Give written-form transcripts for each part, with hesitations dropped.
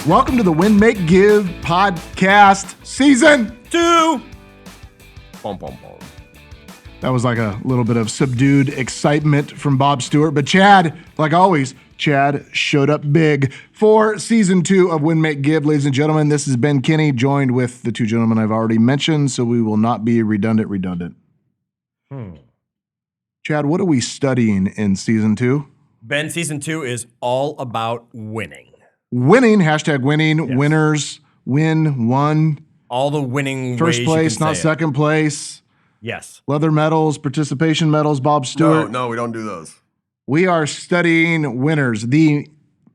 Welcome to the Win, Make, Give podcast, season 2. Bum, bum, bum. That was like a little bit of subdued excitement from Bob Stewart. But Chad, like always, Chad showed up big for season 2 of Win, Make, Give. Ladies and gentlemen, this is Ben Kinney, joined with the two gentlemen I've already mentioned, so we will not be redundant. Chad, what are we studying in season 2? Ben, season 2 is all about winning. Winning, hashtag winning, Yes. winners, won. All the winning First ways place, you can not say it. second place. Yes. Leather medals, participation medals, Bob Stewart. No, we don't do those. We are studying winners, the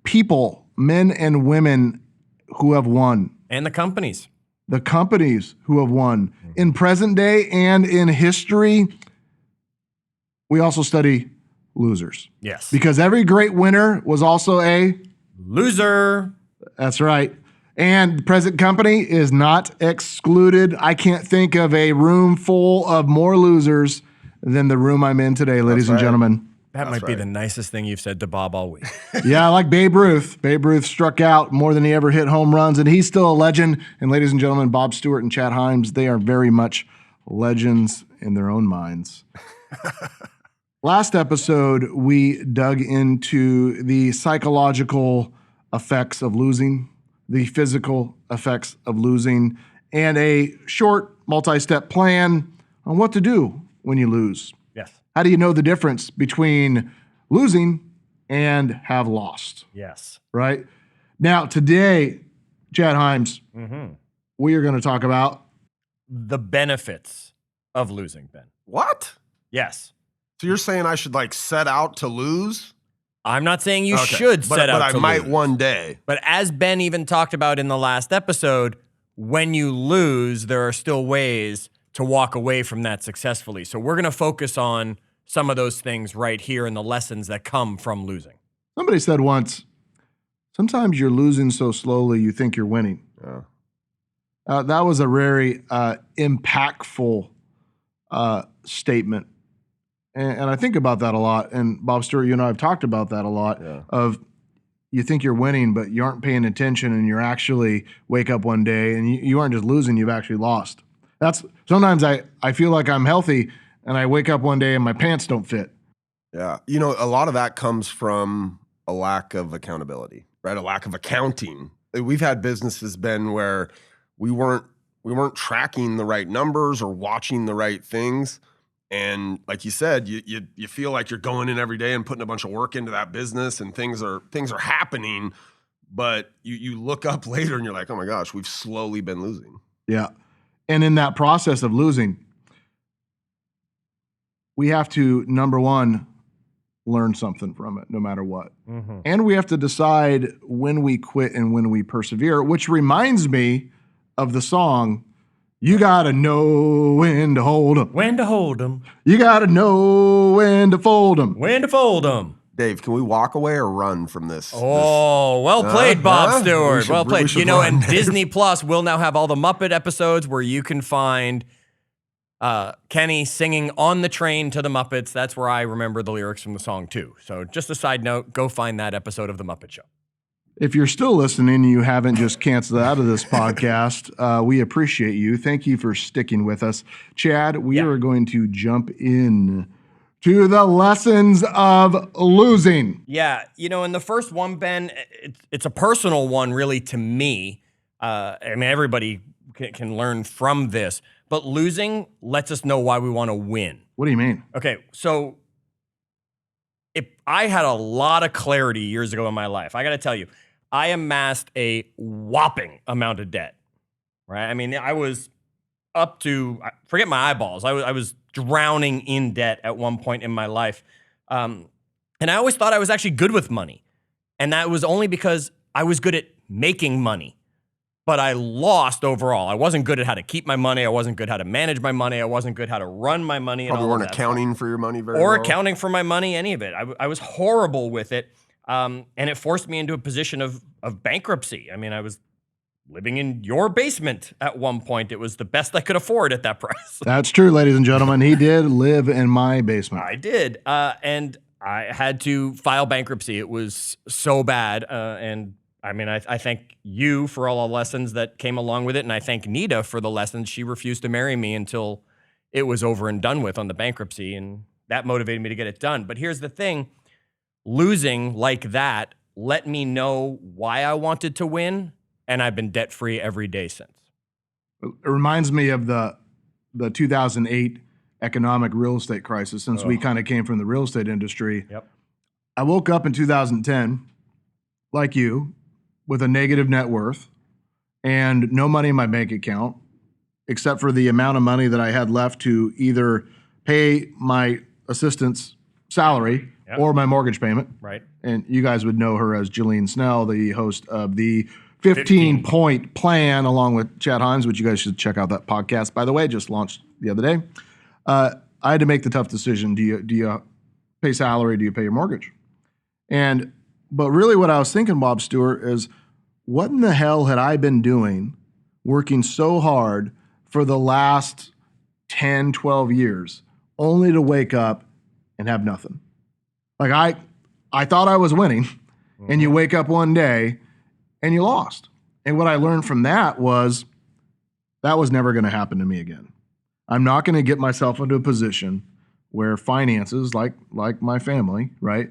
people, men and women who have won, And the companies. the companies who have won in present day and in history. We also study losers Yes. because every great winner was also a Loser. That's right. And the present company is not excluded. I can't think of a room full of more losers than the room I'm in today, ladies and right. gentlemen. That might be the nicest thing you've said to Bob all week. Yeah, like Babe Ruth. Babe Ruth struck out more than he ever hit home runs, and he's still a legend. And ladies and gentlemen, Bob Stewart and Chad Hyams, they are very much legends in their own minds. Last episode, we dug into the psychological effects of losing, the physical effects of losing, and a short multi-step plan on what to do when you lose. Yes. How do you know the difference between losing and have lost, Yes. right? Now, today, Chad Hyams, we are going to talk about The benefits of losing, Ben. What? Yes. So you're saying I should like set out to lose? I'm not saying you Okay. should set out but to I might lose. one day. But as Ben even talked about in the last episode, when you lose, there are still ways to walk away from that successfully. So we're going to focus on some of those things right here and the lessons that come from losing. somebody said once, sometimes you're losing so slowly you think you're winning. Yeah. That was a very impactful statement. And I think about that a lot. And Bob Stewart, you and I have talked about that a lot Yeah. of you think you're winning, but you aren't paying attention and you're actually wake up one day and you aren't just losing, you've actually lost. That's sometimes I feel like I'm healthy and I wake up one day and my pants don't fit. Yeah. You know, a lot of that comes from a lack of accountability, right? A lack of accounting. We've had businesses, Ben, where we weren't tracking the right numbers or watching the right things. And like you said, you feel like you're going in every day and putting a bunch of work into that business and things are happening, but you look up later and you're like, oh my gosh, we've slowly been losing. Yeah. And in that process of losing, we have to, number one, learn something from it no matter what. And we have to decide when we quit and when we persevere, which reminds me of the song, You Gotta Know When to Hold 'Em. When to hold them, You gotta know when to fold 'em. when to fold them. Dave, can we walk away or run from this? Oh, well played, Bob We Stewart. should- Well we played. should You know, run, and Dave. Disney Plus will now have all the Muppet episodes where you can find Kenny singing on the train to the Muppets. That's where I remember the lyrics from the song too. So just a side note, go find that episode of The Muppet Show. If you're still listening and you haven't just canceled out of this podcast, we appreciate you. Thank you for sticking with us. Chad, we Yeah. are going to jump in to the lessons of losing. Yeah, you know, in the first one, Ben, it's a personal one really to me. I mean, everybody can learn from this, but losing lets us know why we want to win. What do you mean? Okay, so if I had a lot of clarity years ago in my life, I got to tell you, I amassed a whopping amount of debt, right? I mean, I was up to, forget my eyeballs. I was drowning in debt at one point in my life. And I always thought I was actually good with money. And that was only because I was good at making money. But I lost overall. I wasn't good at how to keep my money. I wasn't good how to manage my money. I wasn't good how to run my money. And Probably all weren't of that accounting for your money very or well. accounting for my money, any of it. I was horrible with it. And it forced me into a position of bankruptcy. I mean, I was living in your basement at one point. It was the best I could afford at that price. That's true, ladies and gentlemen. He did live in my basement. I did. And I had to file bankruptcy. It was so bad. And I mean, I thank you for all the lessons that came along with it, and I thank Nita for the lessons. She refused to marry me until it was over and done with on the bankruptcy, and that motivated me to get it done. But here's the thing. Losing like that let me know why I wanted to win, and I've been debt-free every day since. It reminds me of the 2008 economic real estate crisis, since we kind of came from the real estate industry. Yep. I woke up in 2010, like you, with a negative net worth and no money in my bank account, except for the amount of money that I had left to either pay my assistant's salary or my mortgage payment. Right. And you guys would know her as Jillian Snell, the host of the 15-point plan, along with Chad Hyams, which you guys should check out that podcast. By the way, just launched the other day. I had to make the tough decision. Do you pay salary? Do you pay your mortgage? But really what I was thinking, Bob Stewart, is what in the hell had I been doing working so hard for the last 10, 12 years, only to wake up and have nothing? Like I thought I was winning, and you wake up one day and you lost. And what I learned from that was never going to happen to me again. I'm not going to get myself into a position where finances, like my family, right,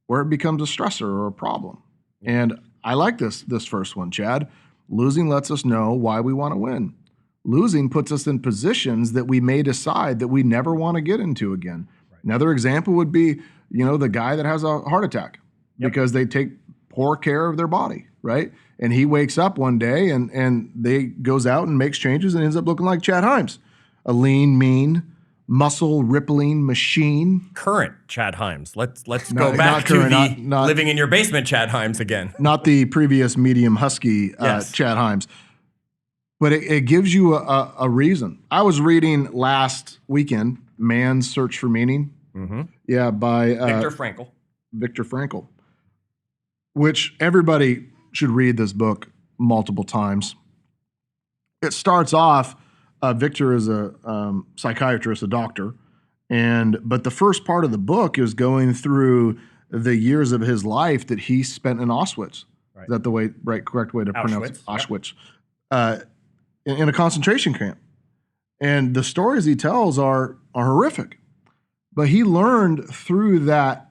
where it becomes a stressor or a problem. And I like this first one, Chad. Losing lets us know why we want to win. Losing puts us in positions that we may decide that we never want to get into again. Right. Another example would be, the guy that has a heart attack because they take poor care of their body, right? And he wakes up one day and they goes out and makes changes and ends up looking like Chad Hyams, a lean, mean, muscle rippling machine. Current Chad Hyams. Let's go back to the living in your basement Chad Hyams again. Not the previous medium husky Chad Hyams. But it gives you a reason. I was reading last weekend, Man's Search for Meaning. Mm-hmm. Yeah, by Viktor Frankl, which everybody should read this book multiple times. It starts off, Victor is a psychiatrist, a doctor, but the first part of the book is going through the years of his life that he spent in Auschwitz. Right. Is that the correct way to pronounce it? Auschwitz. In a concentration camp. And the stories he tells are horrific. But he learned through that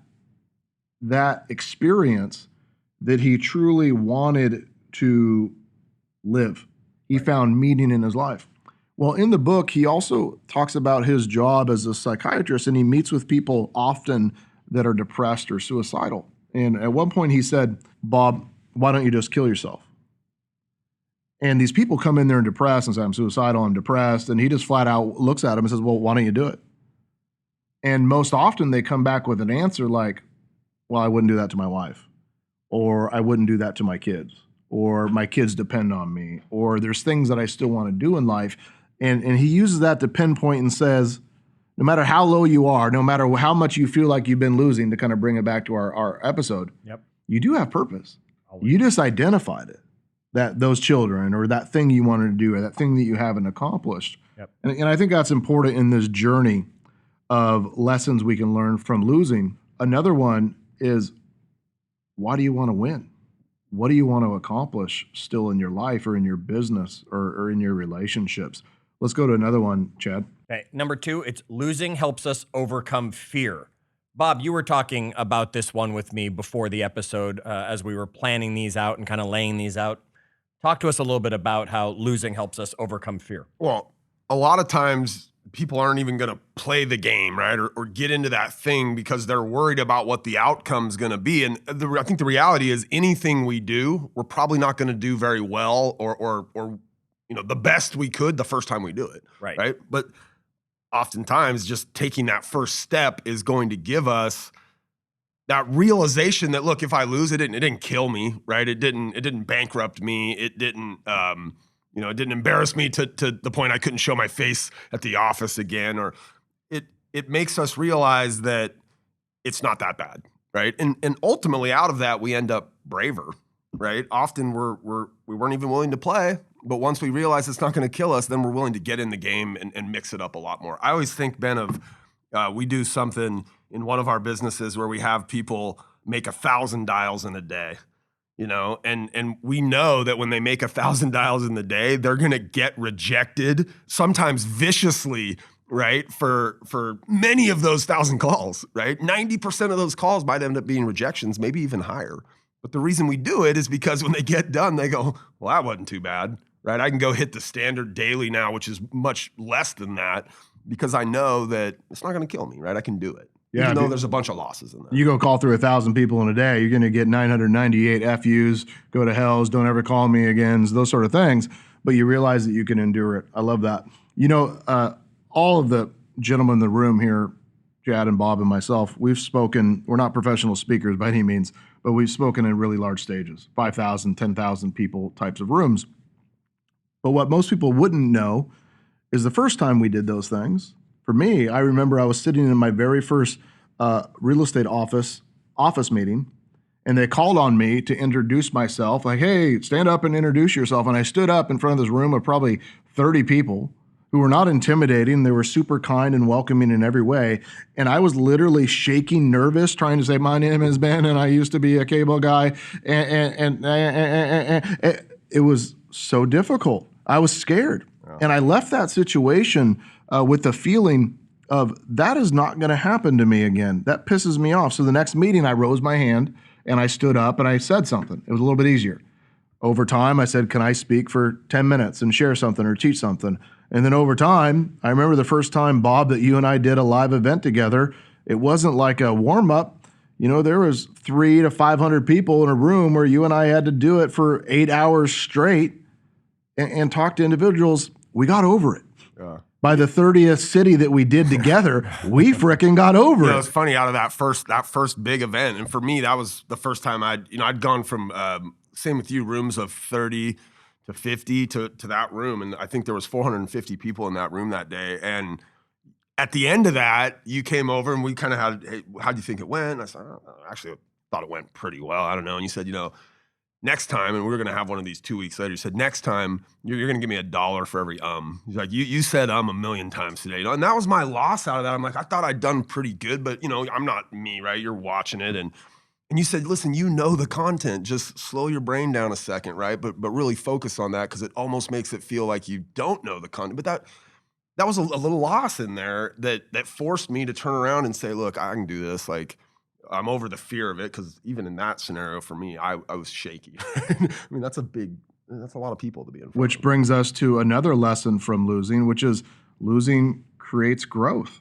experience that he truly wanted to live. He found meaning in his life. Well, in the book, he also talks about his job as a psychiatrist, and he meets with people often that are depressed or suicidal. And at one point he said, "Bob, why don't you just kill yourself?" And these people come in there and depressed and say, "I'm suicidal, I'm depressed." And he just flat out looks at them and says, "Well, why don't you do it?" And most often they come back with an answer like, "Well, I wouldn't do that to my wife," or "I wouldn't do that to my kids," or "My kids depend on me," or "There's things that I still want to do in life." And he uses that to pinpoint and says, no matter how low you are, no matter how much you feel like you've been losing, to kind of bring it back to our episode, you do have purpose. Always. You just identified it, that those children or that thing you wanted to do or that thing that you haven't accomplished. Yep. And I think that's important in this journey of lessons we can learn from losing. Another one is, why do you want to win? What do you want to accomplish still in your life or in your business or in your relationships? Let's go to another one, Chad. Okay. Number 2, it's losing helps us overcome fear. Bob, you were talking about this one with me before the episode as we were planning these out and kind of laying these out. Talk to us a little bit about how losing helps us overcome fear. Well, a lot of times people aren't even going to play the game, right? Or get into that thing because they're worried about what the outcome's going to be. And I think the reality is anything we do, we're probably not going to do very well or the best we could the first time we do it. Right. But oftentimes just taking that first step is going to give us that realization that, look, if I lose, it didn't kill me, right? It didn't bankrupt me. It didn't, it didn't embarrass me to the point I couldn't show my face at the office again. Or it makes us realize that it's not that bad, right? And ultimately, out of that, we end up braver, right? Often we weren't even willing to play, but once we realize it's not going to kill us, then we're willing to get in the game and mix it up a lot more. I always think, Ben, of we do something in one of our businesses where we have people make 1,000 dials in a day. and we know that when they make 1,000 dials in the day, they're going to get rejected, sometimes viciously, right? For many of those 1,000 calls, right? 90% of those calls might end up being rejections, maybe even higher. But the reason we do it is because when they get done, they go, well, that wasn't too bad, right? I can go hit the standard daily now, which is much less than that, because I know that it's not going to kill me, right? I can do it. Yeah, Even though there's a bunch of losses in there. You go call through 1,000 people in a day, you're going to get 998 FUs, go to hells, don't ever call me again, those sort of things. But you realize that you can endure it. I love that. All of the gentlemen in the room here, Chad and Bob and myself, we've spoken, we're not professional speakers by any means, but we've spoken in really large stages, 5,000, 10,000 people types of rooms. But what most people wouldn't know is the first time we did those things, for me, I remember I was sitting in my very first real estate office meeting, and they called on me to introduce myself, like, hey, stand up and introduce yourself. And I stood up in front of this room of probably 30 people who were not intimidating. They were super kind and welcoming in every way. And I was literally shaking, nervous, trying to say, my name is Ben, and I used to be a cable guy. And it was so difficult. I was scared. Yeah. And I left that situation with the feeling of that is not going to happen to me again. That pisses me off. So the next meeting, I rose my hand and I stood up and I said something. It was a little bit easier. Over time, I said, can I speak for 10 minutes and share something or teach something? And then over time, I remember the first time, Bob, that you and I did a live event together. It wasn't like a warm-up. There was 300 to 500 people in a room where you and I had to do it for 8 hours straight and talk to individuals. We got over it. Yeah. By the 30th city that we did together, we frickin' got over it. It's funny, out of that first big event, and for me, that was the first time I'd gone from same with you, rooms of 30 to 50 to that room, and I think there was 450 people in that room that day. And at the end of that, you came over and we kind of had, hey, how do you think it went? And I said, actually, I thought it went pretty well. I don't know. And you said, next time, and we were going to have one of these 2 weeks later, you said, next time, you're going to give me $1 for every He's like, you said a million times today. And that was my loss out of that. I'm like, I thought I'd done pretty good, but, I'm not me, right? You're watching it. And you said, listen, the content. Just slow your brain down a second, right? But really focus on that, because it almost makes it feel like you don't know the content. But that was a little loss in there that forced me to turn around and say, look, I can do this. Like, I'm over the fear of it, because even in that scenario for me, I was shaky. I mean, that's a lot of people to be in front Which of. brings us to another lesson from losing, which is losing creates growth.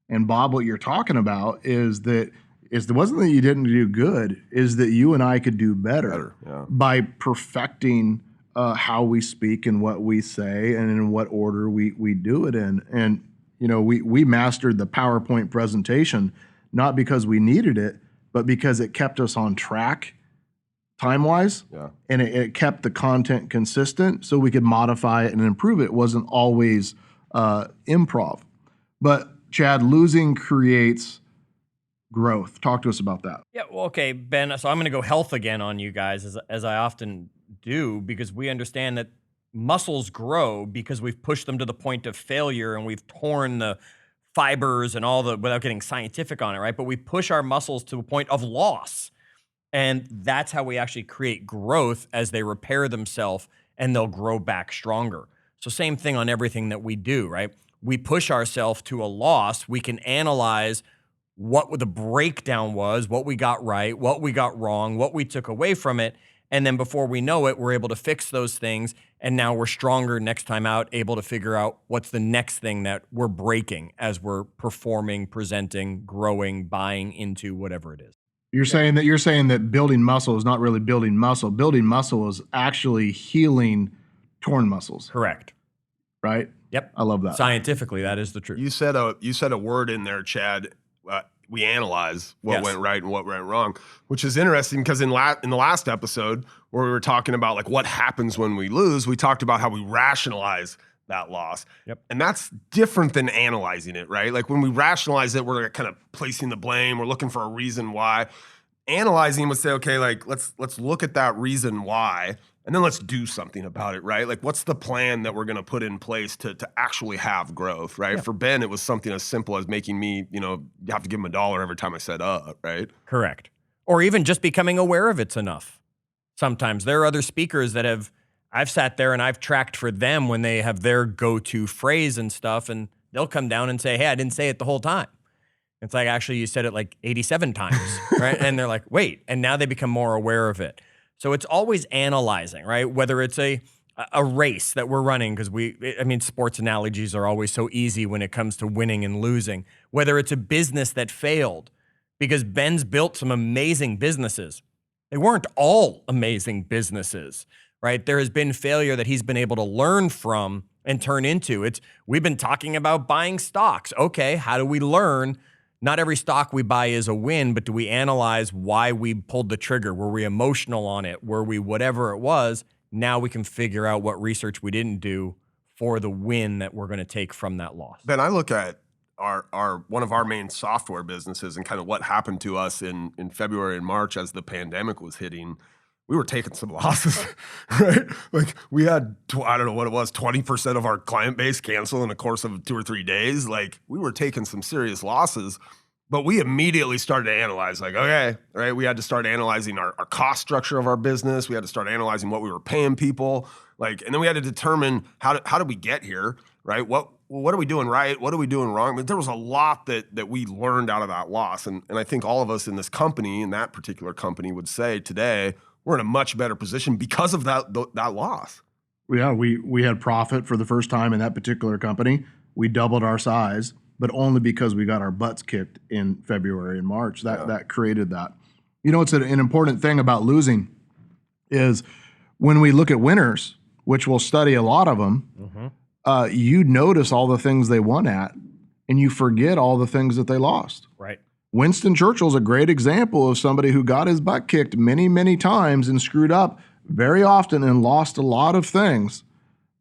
And Bob, what you're talking about is that it wasn't that you didn't do good, is that you and I could do better yeah. by perfecting how we speak and what we say and in what order we do it in. And, we mastered the PowerPoint presentation, not because we needed it, but because it kept us on track time-wise, and it kept the content consistent so we could modify it and improve it. It wasn't always improv. But, Chad, losing creates growth. Talk to us about that. Yeah, well, okay, Ben, so I'm going to go health again on you guys, as I often do, because we understand that muscles grow because we've pushed them to the point of failure and we've torn the fibers and without getting scientific on it, right? But we push our muscles to a point of loss. And that's how we actually create growth, as they repair themselves and they'll grow back stronger. So same thing on everything that we do, right? We push ourselves to a loss. We can analyze what the breakdown was, what we got right, what we got wrong, what we took away from it. And then before we know it, we're able to fix those things. And now we're stronger next time out, able to figure out what's the next thing that we're breaking as we're performing, presenting, growing, buying into whatever it is. You're saying that building muscle is not really building muscle. Building muscle is actually healing torn muscles. Correct. Right? Yep. I love that. Scientifically, that is the truth. You said a word in there, Chad. We analyze what went right and what went wrong, which is interesting, because in the last episode where we were talking about like what happens when we lose, we talked about how we rationalize that loss. Yep. And that's different than analyzing it, right? Like when we rationalize it, we're kind of placing the blame. We're looking for a reason why. Analyzing would say, okay, like let's look at that reason why, and then let's do something about it, right? Like, what's the plan that we're going to put in place to actually have growth, right? Yeah. For Ben, it was something as simple as making me, you have to give him $1 every time I said right? Correct. Or even just becoming aware of it's enough. sometimes. There are other speakers that I've sat there and I've tracked for them when they have their go-to phrase and stuff, and they'll come down and say, hey, I didn't say it the whole time. It's like, actually, you said it like 87 times, right? And they're like, wait, and now they become more aware of it. So it's always analyzing, right? Whether it's a race that we're running, because sports analogies are always so easy when it comes to winning and losing. Whether it's a business that failed, because Ben's built some amazing businesses. They weren't all amazing businesses, right? There has been failure that he's been able to learn from and turn into. We've been talking about buying stocks. Okay, how do we learn? Not every stock we buy is a win, but do we analyze why we pulled the trigger? Were we emotional on it? Were we whatever it was? Now we can figure out what research we didn't do for the win that we're going to take from that loss. Ben, I look at our one of our main software businesses and kind of what happened to us in February and March as the pandemic was hitting. We were taking some losses, right? Like we had, I don't know what it was, 20% of our client base cancel in the course of 2 or 3 days. Like we were taking some serious losses, but we immediately started to analyze like, okay, right? We had to start analyzing our cost structure of our business. We had to start analyzing what we were paying people. Like, and then we had to determine how did we get here, right? What are we doing right? What are we doing wrong? But there was a lot that we learned out of that loss. And I think all of us in this company, in that particular company, would say today, we're in a much better position because of that loss. Yeah, we had profit for the first time in that particular company. We doubled our size, but only because we got our butts kicked in February and March. That created that. You know, it's an important thing about losing is when we look at winners, which we'll study a lot of them, you notice all the things they won at, and you forget all the things that they lost. Right. Winston Churchill's a great example of somebody who got his butt kicked many, many times and screwed up very often and lost a lot of things,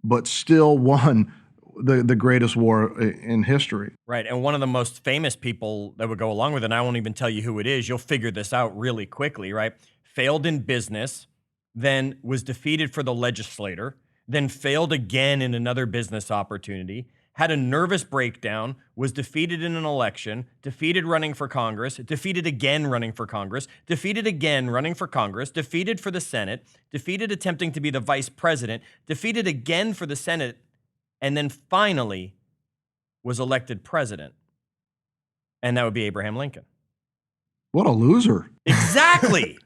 but still won the greatest war in history. Right. And one of the most famous people that would go along with it, and I won't even tell you who it is, you'll figure this out really quickly, right? Failed in business, then was defeated for the legislator, then failed again in another business opportunity, had a nervous breakdown, was defeated in an election, defeated running for Congress, defeated again running for Congress, defeated again running for Congress, defeated for the Senate, defeated attempting to be the vice president, defeated again for the Senate, and then finally was elected president. And that would be Abraham Lincoln. What a loser. Exactly.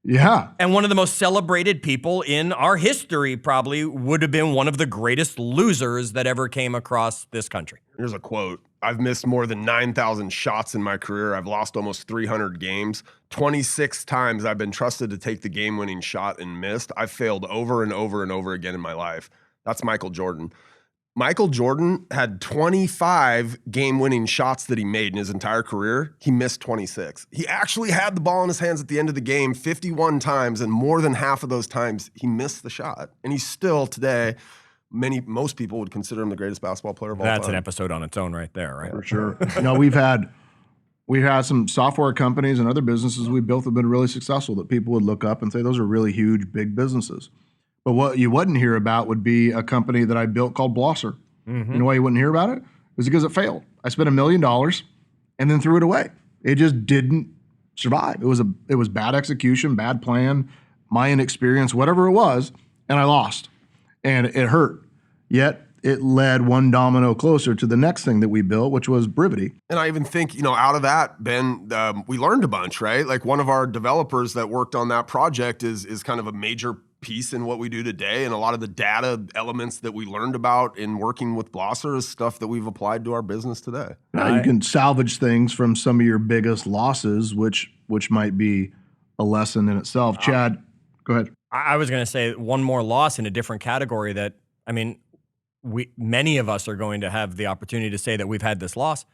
Yeah. And one of the most celebrated people in our history probably would have been one of the greatest losers that ever came across this country. Here's a quote. I've missed more than 9,000 shots in my career. I've lost almost 300 games. 26 times I've been trusted to take the game-winning shot and missed. I've failed over and over and over again in my life. That's Michael Jordan. Michael Jordan had 25 game-winning shots that he made in his entire career. He missed 26. He actually had the ball in his hands at the end of the game 51 times, and more than half of those times he missed the shot. And he's still today, most people would consider him the greatest basketball player of all time. That's an episode on its own right there, right? For sure. You know, we've had some software companies and other businesses we built that have been really successful that people would look up and say those are really huge, big businesses. But what you wouldn't hear about would be a company that I built called Blosser. Mm-hmm. You know why you wouldn't hear about it? It was because it failed. I spent $1 million and then threw it away. It just didn't survive. It was bad execution, bad plan, my inexperience, whatever it was, and I lost. And it hurt. Yet it led one domino closer to the next thing that we built, which was Brivity. And I even think, out of that, Ben, we learned a bunch, right? Like one of our developers that worked on that project is kind of a major piece in what we do today. And a lot of the data elements that we learned about in working with Blosser is stuff that we've applied to our business today. You can salvage things from some of your biggest losses, which might be a lesson in itself. Chad, go ahead. I was going to say one more loss in a different category that, many of us are going to have the opportunity to say that we've had this loss.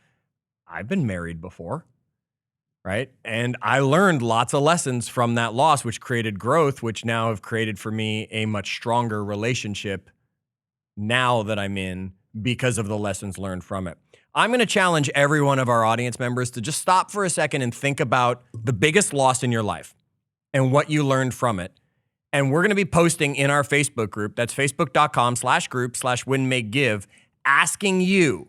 I've been married before, right? And I learned lots of lessons from that loss, which created growth, which now have created for me a much stronger relationship now that I'm in because of the lessons learned from it. I'm going to challenge every one of our audience members to just stop for a second and think about the biggest loss in your life and what you learned from it. And we're going to be posting in our Facebook group, that's facebook.com/group/win-make-give, asking you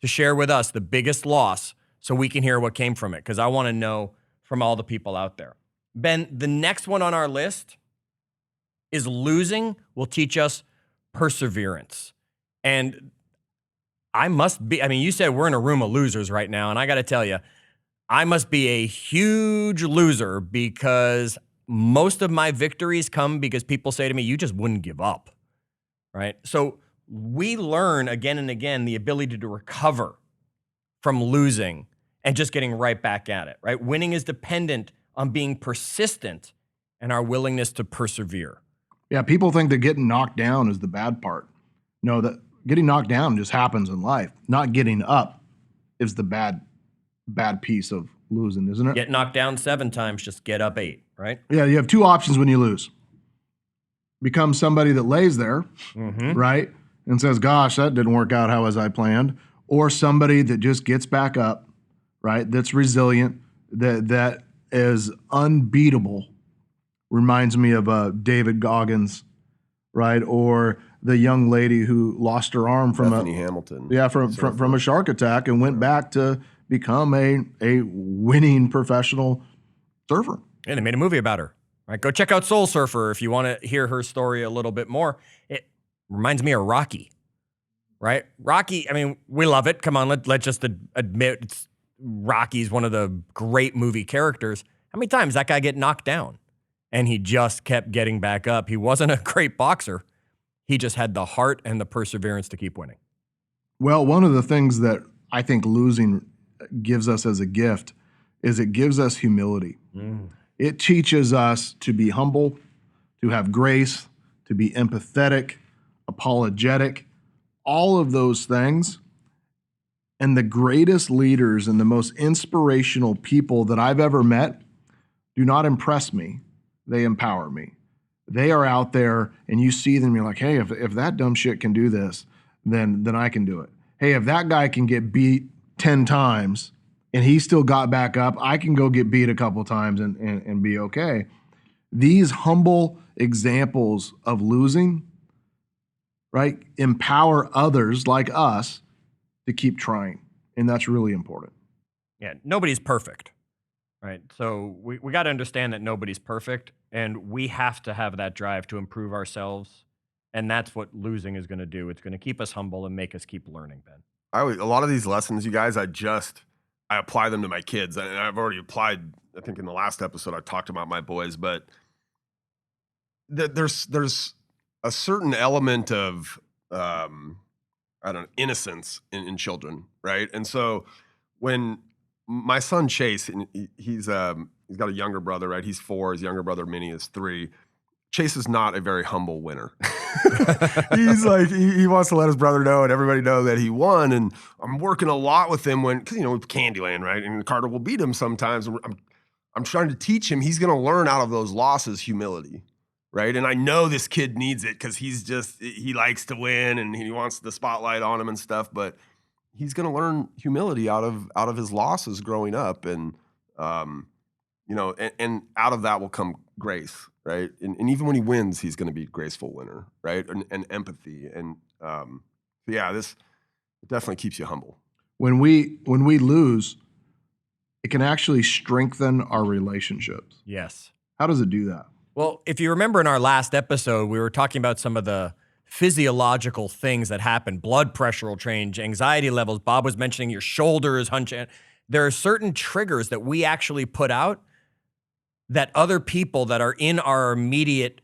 to share with us the biggest loss so we can hear what came from it, because I want to know from all the people out there. Ben, the next one on our list is losing will teach us perseverance. And you said we're in a room of losers right now, and I got to tell you, I must be a huge loser because most of my victories come because people say to me, you just wouldn't give up, right? So we learn again and again the ability to recover from losing and just getting right back at it, right? Winning is dependent on being persistent and our willingness to persevere. Yeah, people think that getting knocked down is the bad part. No, that getting knocked down just happens in life. Not getting up is the bad piece of losing, isn't it? Get knocked down 7 times, just get up 8, right? Yeah, you have 2 options when you lose. Become somebody that lays there, right? And says, gosh, that didn't work out how as I planned. Or somebody that just gets back up, right? That's resilient, that is unbeatable. Reminds me of David Goggins, right? Or the young lady who lost her arm from Hamilton. Yeah, from a shark attack and went back to become a winning professional surfer. And they made a movie about her. Right? Go check out Soul Surfer if you want to hear her story a little bit more. It reminds me of Rocky, right? Rocky, I mean, we love it. Come on, let's just admit Rocky's one of the great movie characters. How many times that guy get knocked down? And he just kept getting back up. He wasn't a great boxer. He just had the heart and the perseverance to keep winning. Well, one of the things that I think losing gives us as a gift is it gives us humility. It teaches us to be humble, to have grace, to be empathetic, apologetic, all of those things. And the greatest leaders and the most inspirational people that I've ever met do not impress me. They empower me. They are out there and you see them, you're like, hey, if that dumb shit can do this, then I can do it. Hey, if that guy can get beat 10 times and he still got back up, I can go get beat a couple times and be okay. These humble examples of losing, right, empower others like us to keep trying. And that's really important. Yeah, nobody's perfect, right? So we got to understand that nobody's perfect, and we have to have that drive to improve ourselves. And that's what losing is going to do. It's going to keep us humble and make us keep learning, Ben. A lot of these lessons, you guys, I apply them to my kids. And I've already applied, I think in the last episode, I talked about my boys, but there's a certain element of, innocence in children, right? And so when my son Chase, and he's got a younger brother, right? He's 4. His younger brother Minnie is 3. Chase is not a very humble winner. He's like, he wants to let his brother know and everybody know that he won. And I'm working a lot with him because, with Candyland, right? And Carter will beat him sometimes. I'm trying to teach him, he's going to learn out of those losses humility, right? And I know this kid needs it because he likes to win and he wants the spotlight on him and stuff, but he's going to learn humility out of his losses growing up. And, and out of that will come grace, right? And even when he wins, he's going to be a graceful winner, right? And empathy. And this definitely keeps you humble. When we lose, it can actually strengthen our relationships. Yes. How does it do that? Well, if you remember in our last episode, we were talking about some of the physiological things that happen. Blood pressure will change, anxiety levels. Bob was mentioning your shoulders hunching. There are certain triggers that we actually put out that other people that are in our immediate,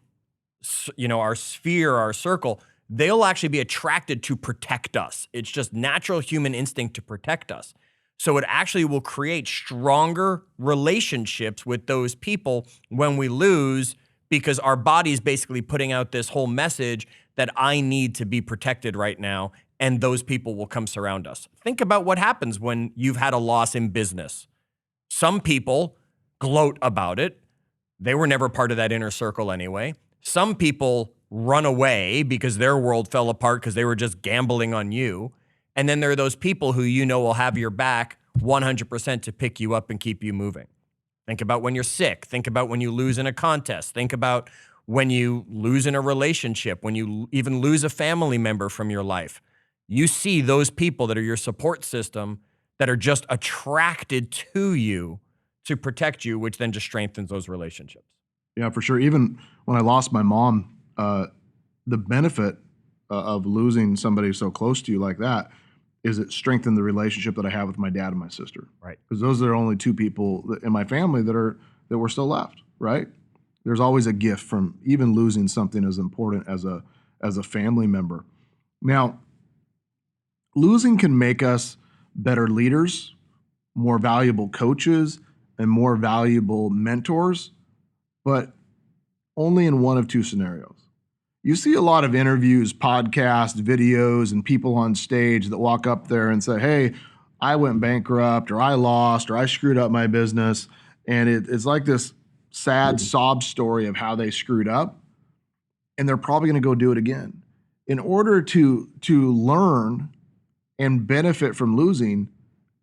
our sphere, our circle, they'll actually be attracted to protect us. It's just natural human instinct to protect us. So it actually will create stronger relationships with those people when we lose, because our body's basically putting out this whole message that I need to be protected right now, and those people will come surround us. Think about what happens when you've had a loss in business. Some people gloat about it. They were never part of that inner circle anyway. Some people run away because their world fell apart because they were just gambling on you. And then there are those people who will have your back 100% to pick you up and keep you moving. Think about when you're sick. Think about when you lose in a contest. Think about when you lose in a relationship, when you even lose a family member from your life. You see those people that are your support system that are just attracted to you to protect you, which then just strengthens those relationships. Yeah, for sure. Even when I lost my mom, the benefit of losing somebody so close to you like that is it strengthened the relationship that I have with my dad and my sister. Right. Because those are the only two people in my family that were still left. Right. There's always a gift from even losing something as important as a family member. Now, losing can make us better leaders, more valuable coaches, and more valuable mentors, but only in one of two scenarios. You see a lot of interviews, podcasts, videos, and people on stage that walk up there and say, hey, I went bankrupt, or I lost, or I screwed up my business. And it's like this sad sob story of how they screwed up. And they're probably going to go do it again. In order to learn and benefit from losing,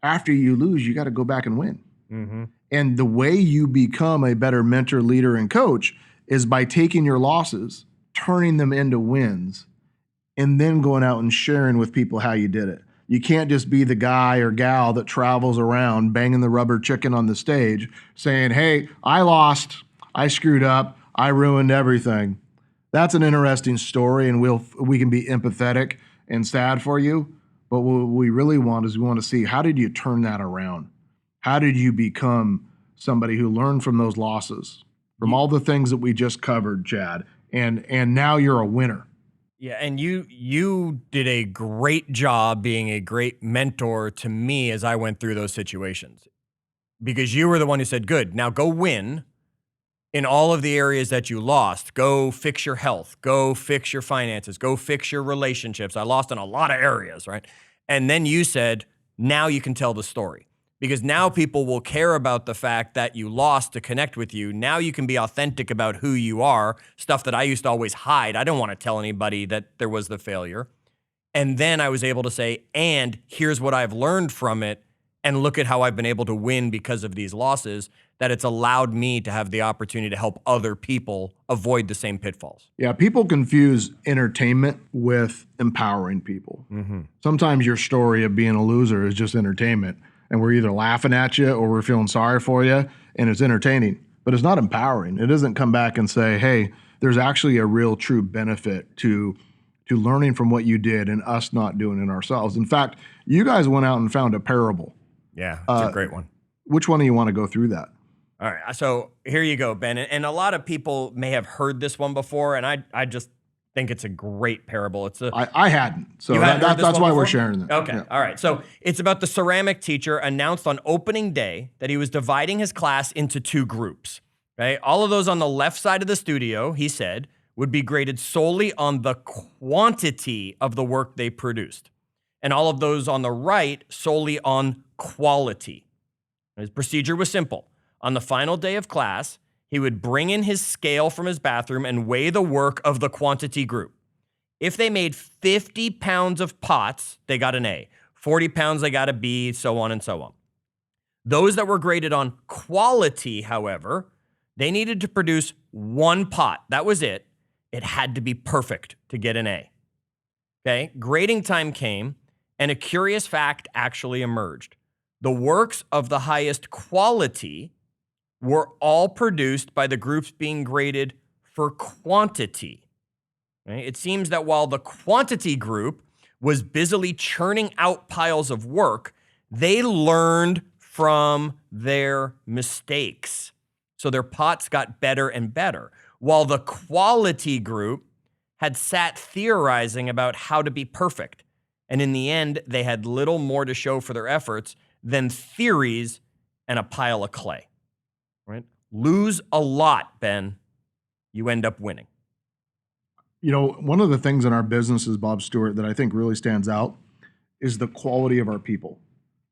after you lose, you got to go back and win. Mm-hmm. And the way you become a better mentor, leader, and coach is by taking your losses, turning them into wins, and then going out and sharing with people how you did it. You can't just be the guy or gal that travels around banging the rubber chicken on the stage saying, hey, I lost, I screwed up, I ruined everything. That's an interesting story, and we can be empathetic and sad for you. But what we really want is we want to see, how did you turn that around? How did you become somebody who learned from those losses, from all the things that we just covered, Chad, and now you're a winner? Yeah, and you did a great job being a great mentor to me as I went through those situations, because you were the one who said, good, now go win in all of the areas that you lost. Go fix your health, go fix your finances, go fix your relationships. I lost in a lot of areas, right? And then you said, now you can tell the story. Because now people will care about the fact that you lost to connect with you. Now you can be authentic about who you are, stuff that I used to always hide. I don't want to tell anybody that there was the failure. And then I was able to say, and here's what I've learned from it, and look at how I've been able to win because of these losses, that it's allowed me to have the opportunity to help other people avoid the same pitfalls. Yeah, people confuse entertainment with empowering people. Mm-hmm. Sometimes your story of being a loser is just entertainment, and we're either laughing at you or we're feeling sorry for you, and it's entertaining, but it's not empowering. It doesn't come back and say, hey, there's actually a real true benefit to learning from what you did and us not doing it ourselves. In fact, you guys went out and found a parable. Yeah, it's a great one. Which one do you want to go through that? All right, so here you go, Ben. And a lot of people may have heard this one before, and I just think it's a great parable. It's I hadn't, so You hadn't heard this that's one why before? we're sharing it. Okay, Yeah. all right. So it's about the ceramic teacher announced on opening day that he was dividing his class into two groups. Right? All of those on the left side of the studio, he said, would be graded solely on the quantity of the work they produced. And all of those on the right solely on quality. His procedure was simple. On the final day of class, he would bring in his scale from his bathroom and weigh the work of the quantity group. If they made 50 pounds of pots, they got an A. 40 pounds, they got a B, so on and so on. Those that were graded on quality, however, they needed to produce one pot. That was it. It had to be perfect to get an A. Okay, grading time came, and a curious fact actually emerged. The works of the highest quality were all produced by the groups being graded for quantity. Right? It seems that while the quantity group was busily churning out piles of work, they learned from their mistakes. So their pots got better and better, while the quality group had sat theorizing about how to be perfect. And in the end, they had little more to show for their efforts than theories and a pile of clay. Right? Lose a lot, Ben. You end up winning. You know, one of the things in our business is, Bob Stewart, that I think really stands out is the quality of our people.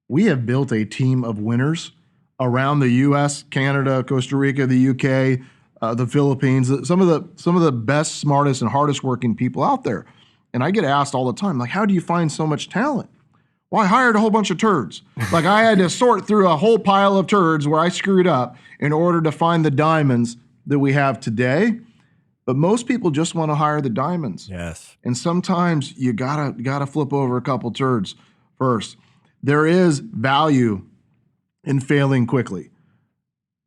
We have built a team of winners around the U.S., Canada, Costa Rica, the U.K., the Philippines, some of the best, smartest, and hardest working people out there. And I get asked all the time, like, how do you find so much talent? Well, I hired a whole bunch of turds. Like, I had to sort through a whole pile of turds where I screwed up in order to find the diamonds that we have today. But most people just want to hire the diamonds. Yes. And sometimes you gotta flip over a couple turds first. There is value in failing quickly.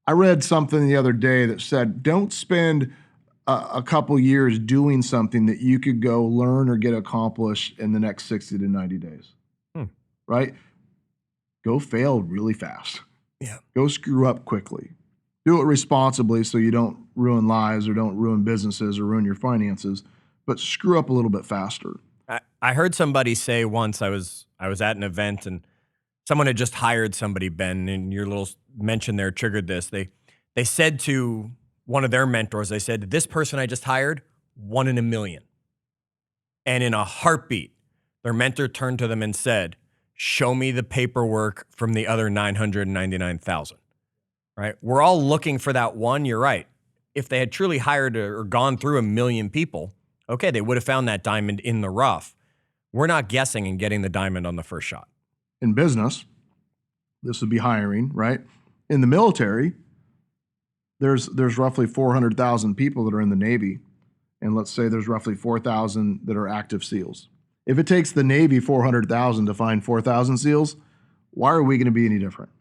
I read something the other day that said, don't spend a couple years doing something that you could go learn or get accomplished in the next 60 to 90 days. Right? Go fail really fast. Yeah. Go screw up quickly. Do it responsibly so you don't ruin lives or don't ruin businesses or ruin your finances, but screw up a little bit faster. I heard somebody say once, I was at an event and someone had just hired somebody, Ben, and your little mention there triggered this. They said to one of their mentors, they said, this person I just hired, 1 in a million. And in a heartbeat, their mentor turned to them and said, show me the paperwork from the other 999,000, right? We're all looking for that one. You're right. If they had truly hired or gone through 1 million people, okay, they would have found that diamond in the rough. We're not guessing and getting the diamond on the first shot. In business, this would be hiring, right? In the military, there's roughly 400,000 people that are in the Navy, and let's say there's roughly 4,000 that are active SEALs. If it takes the Navy 400,000 to find 4,000 SEALs, why are we going to be any different?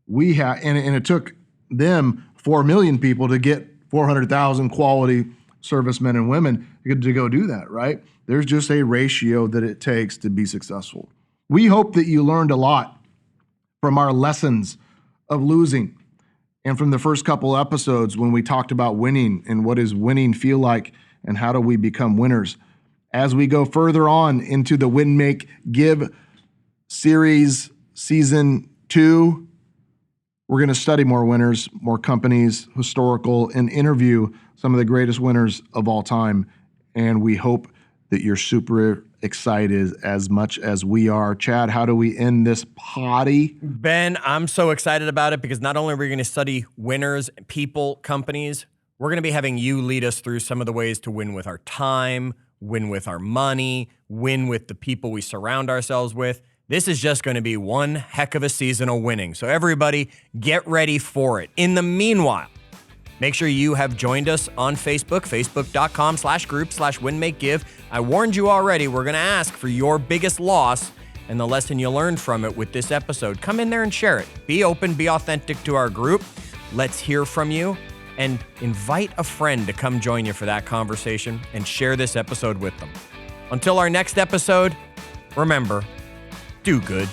We have, and it took them 4 million people to get 400,000 quality servicemen and women to go do that, right? There's just a ratio that it takes to be successful. We hope that you learned a lot from our lessons of losing and from the first couple episodes when we talked about winning and what does winning feel like and how do we become winners. As we go further on into the Win, Make, Give series, season 2, we're going to study more winners, more companies, historical, and interview some of the greatest winners of all time. And we hope that you're super excited as much as we are. Chad, how do we end this potty? Ben, I'm so excited about it because not only are we going to study winners, people, companies, we're going to be having you lead us through some of the ways to win with our time, win with our money, win with the people we surround ourselves with. This is just going to be one heck of a season of winning. So everybody, get ready for it. In the meanwhile, make sure you have joined us on Facebook, facebook.com/group/winmakegive. I warned you already, we're going to ask for your biggest loss and the lesson you learned from it with this episode. Come in there and share it. Be open, be authentic to our group. Let's hear from you. And invite a friend to come join you for that conversation and share this episode with them. Until our next episode, remember, do good.